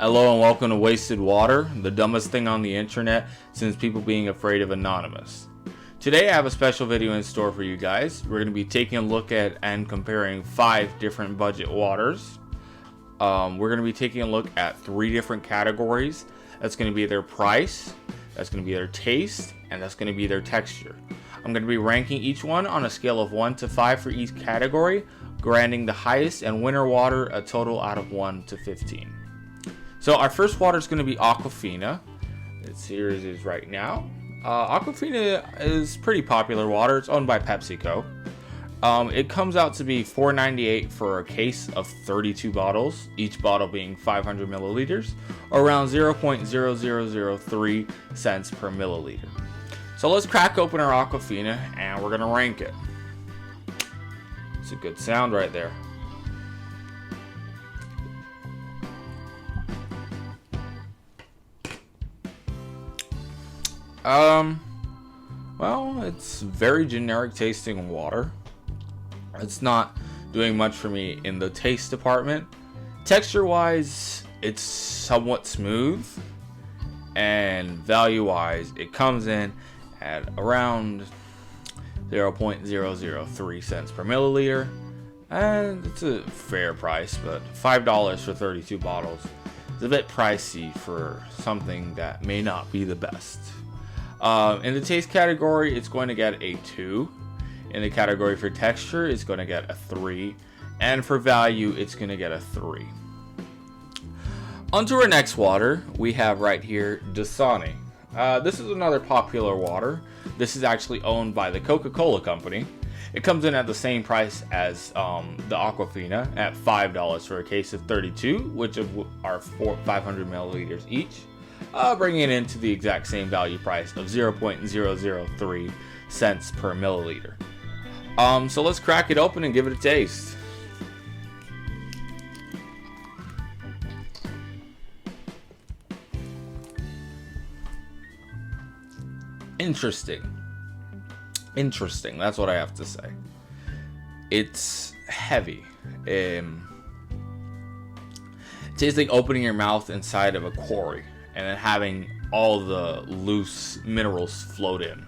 Hello and welcome to Wasted Water, the dumbest thing on the internet since people being afraid of anonymous. Today I have a special video in store for you guys. We're going to be taking a look at and comparing 5 different budget waters. We're going to be taking a look at 3 different categories. That's going to be their price, that's going to be their taste, and that's going to be their texture. I'm going to be ranking each one on a scale of 1 to 5 for each category, granting the highest and winner water a total out of 1 to 15. So our first water is going to be Aquafina. It's here it is right now. Aquafina is pretty popular water. It's owned by PepsiCo. It comes out to be $4.98 for a case of 32 bottles, each bottle being 500 milliliters, or around 0.0003 cents per milliliter. So let's crack open our Aquafina and we're going to rank it. It's a good sound right there. Well, it's very generic tasting water. It's not doing much for me in the taste department. Texture wise, it's somewhat smooth, and value wise, it comes in at around 0.003 cents per milliliter, and it's a fair price, but $5 for 32 bottles is a bit pricey for something that may not be the best. In the taste category, it's going to get a 2. In the category for texture, it's going to get a 3. And for value, it's going to get a 3. On to our next water, we have right here Dasani. This is another popular water. This is actually owned by the Coca-Cola company. It comes in at the same price as the Aquafina at $5 for a case of 32, which are 500 milliliters each. Bringing it into the exact same value price of 0.003 cents per milliliter. So let's crack it open and give it a taste. Interesting. That's what I have to say. It's heavy. It tastes like opening your mouth inside of a quarry and then having all the loose minerals float in.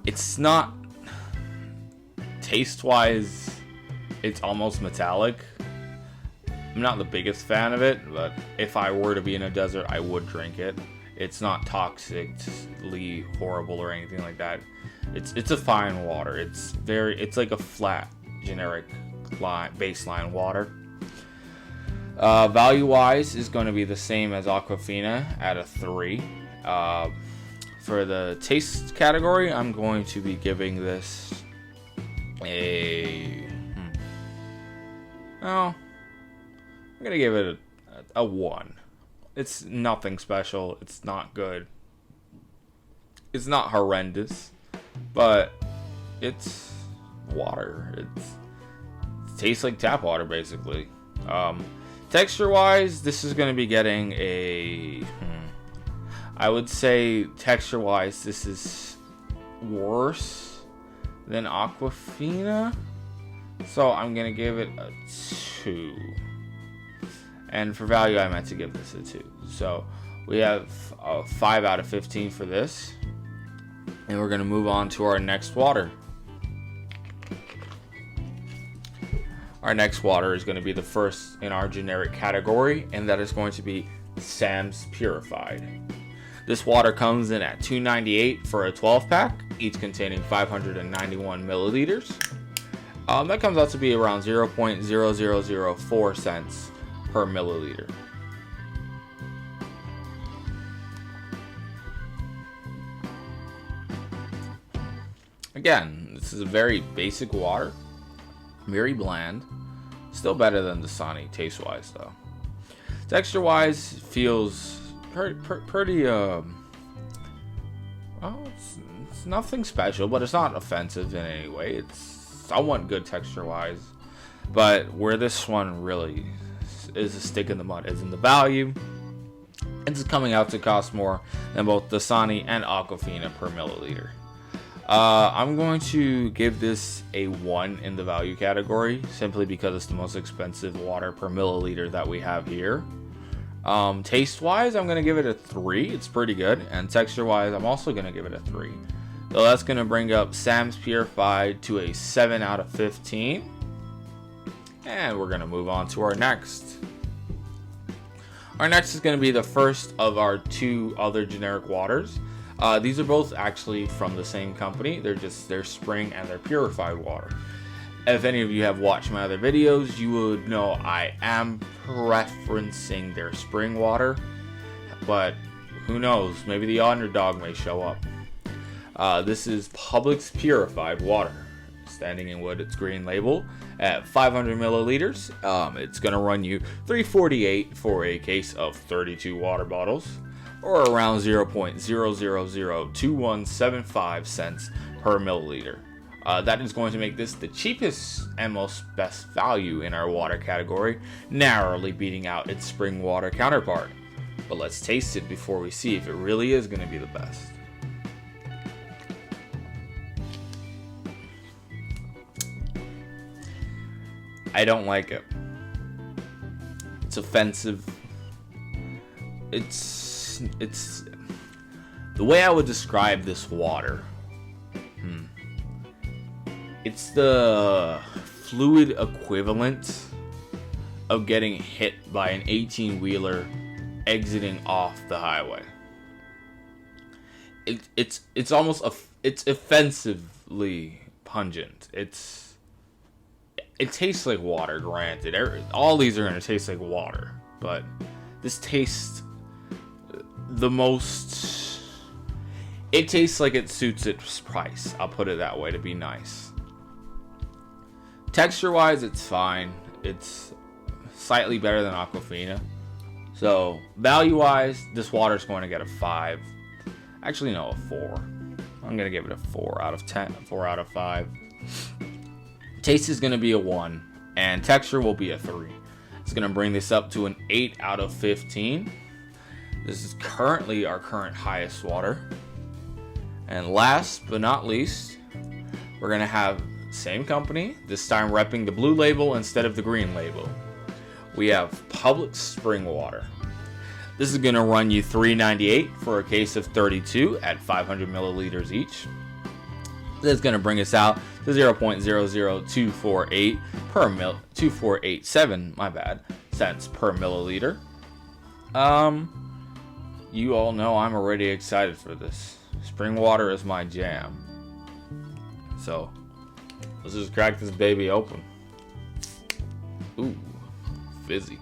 It's not, taste-wise, it's almost metallic. I'm not the biggest fan of it, but if I were to be in a desert, I would drink it. It's not toxically horrible or anything like that. It's a fine water. It's like a flat, generic baseline water. Value-wise is going to be the same as Aquafina at a 3. For the taste category, I'm going to be giving this I'm going to give it a 1. It's nothing special. It's not good. It's not horrendous, but it's water. It tastes like tap water, basically. Texture wise, this is going to be getting a I would say texture wise this is worse than Aquafina, so I'm going to give it a 2. And for value, I meant to give this a 2. So we have a 5 out of 15 for this, and we're going to move on to our next water. Our next water is going to be the first in our generic category, and that is going to be Sam's Purified. This water comes in at $2.98 for a 12-pack, each containing 591 milliliters. That comes out to be around 0.0004 cents per milliliter. Again, this is a very basic water. Very bland. Still better than Dasani taste-wise, though. Texture-wise, feels pretty, well, it's nothing special, but it's not offensive in any way. It's somewhat good texture-wise. But where this one really is a stick in the mud is in the value. It's coming out to cost more than both Dasani and Aquafina per milliliter. I'm going to give this a 1 in the value category, simply because it's the most expensive water per milliliter that we have here. Taste wise, I'm gonna give it a 3. It's pretty good. And texture wise, I'm also gonna give it a 3. So that's gonna bring up Sam's Purified to a 7 out of 15. And we're gonna move on to our next. Our next is gonna be the first of our 2 other generic waters. These are both actually from the same company. They're spring and they're purified water. If any of you have watched my other videos, you would know I am preferencing their spring water, but who knows, maybe the underdog may show up. This is Publix purified water, standing in wood. It's green label at 500 milliliters. It's gonna run you $3.48 for a case of 32 water bottles, or around 0.0002175 cents per milliliter. That is going to make this the cheapest and most best value in our water category, narrowly beating out its spring water counterpart. But let's taste it before we see if it really is going to be the best. I don't like it. It's offensive. It's the way I would describe this water. It's the fluid equivalent of getting hit by an 18-wheeler exiting off the highway. It's almost it's offensively pungent. It tastes like water, granted. All these are going to taste like water, but this tastes the most. It tastes like it suits its price. I'll put it that way to be nice. Texture wise, it's fine. It's slightly better than Aquafina. So value wise, this water is going to get a 5. Actually, no, a 4. I'm going to give it a 4 out of 10, 4 out of 5. Taste is going to be a 1, and texture will be a 3. It's going to bring this up to an 8 out of 15. This is currently our current highest water. And last but not least, we're going to have same company, this time repping the blue label instead of the green label. We have Publix spring water. This is going to run you $3.98 for a case of 32 at 500 milliliters each. This is going to bring us out to 0.00248 per 2487, my bad, cents per milliliter. You all know I'm already excited for this. Spring water is my jam. So let's just crack this baby open. Ooh, fizzy.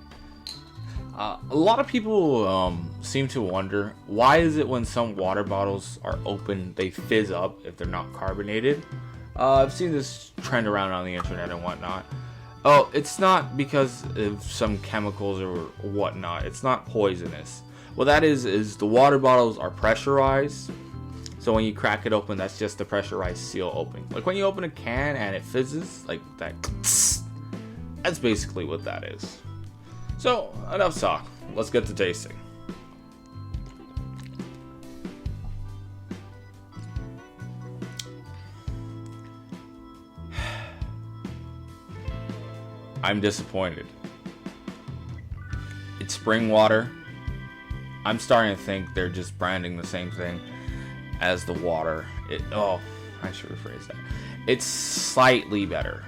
A lot of people seem to wonder, why is it when some water bottles are open, they fizz up if they're not carbonated? I've seen this trend around on the internet and whatnot. Oh, it's not because of some chemicals or whatnot. It's not poisonous. What that is the water bottles are pressurized. So when you crack it open, that's just the pressurized seal opening. Like when you open a can and it fizzes, like that. That's basically what that is. So enough talk. Let's get to tasting. I'm disappointed. It's spring water. I'm starting to think they're just branding the same thing as the water. I should rephrase that. It's slightly better,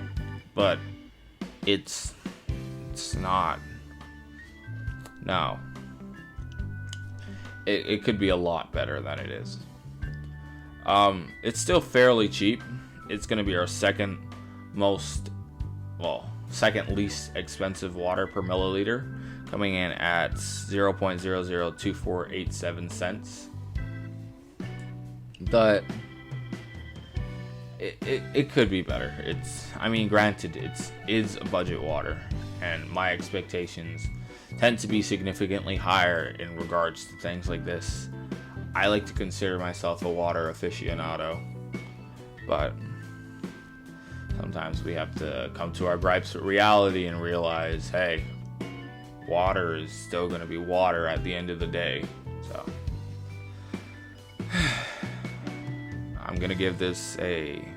but it's not. No. It could be a lot better than it is. It's still fairly cheap. It's going to be our second least expensive water per milliliter, coming in at 0.002487 cents. But it could be better. Granted, it is a budget water, and my expectations tend to be significantly higher in regards to things like this. I like to consider myself a water aficionado, but sometimes we have to come to our gripes with reality and realize, hey, water is still going to be water at the end of the day. So I'm going to give this a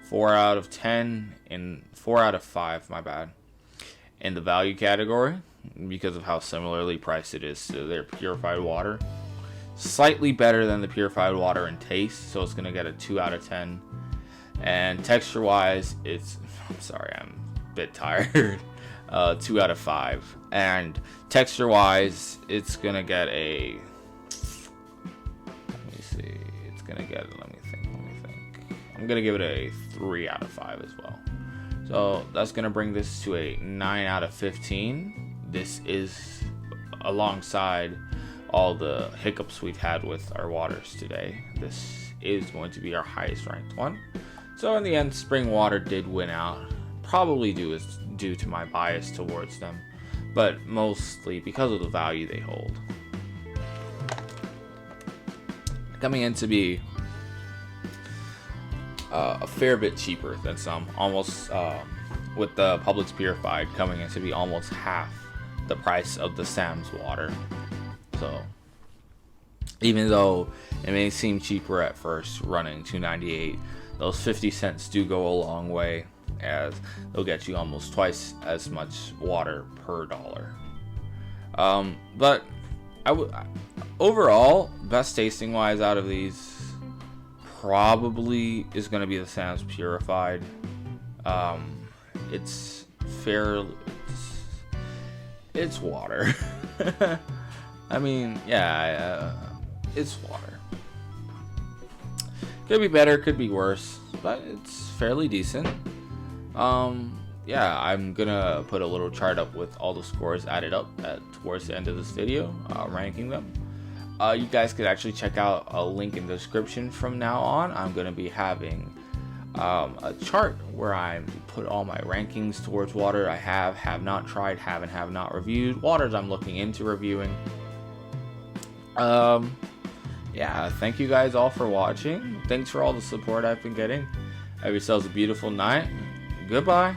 4 out of 10 and 4 out of 5, my bad. in the value category because of how similarly priced it is to their purified water. Slightly better than the purified water in taste, so it's gonna get a 2 out of 10. And texture wise, I'm sorry, I'm a bit tired. 2 out of 5. And texture wise, it's gonna get a, let me see, it's gonna get, let me think, I'm gonna give it a 3 out of 5 as well. So that's gonna bring this to a 9 out of 15. This is alongside all the hiccups we've had with our waters today. This is going to be our highest ranked one. So in the end, spring water did win out, probably due to my bias towards them, but mostly because of the value they hold. Coming in to be a fair bit cheaper than some, almost with the Publix purified coming in to be almost half the price of the Sam's water. So even though it may seem cheaper at first, running $2.98, those 50 cents do go a long way, as they'll get you almost twice as much water per dollar. But overall, best tasting wise out of these probably is going to be the Sam's purified. It's fair. It's water. I mean, yeah, it's water. Could be better, could be worse, but it's fairly decent. Yeah, I'm gonna put a little chart up with all the scores added up towards the end of this video, ranking them. You guys could actually check out a link in the description from now on. I'm gonna be having a chart where I put all my rankings towards water I have not tried, have not reviewed, waters I'm looking into reviewing. Yeah, thank you guys all for watching. Thanks for all the support I've been getting. Have yourselves a beautiful night. Goodbye.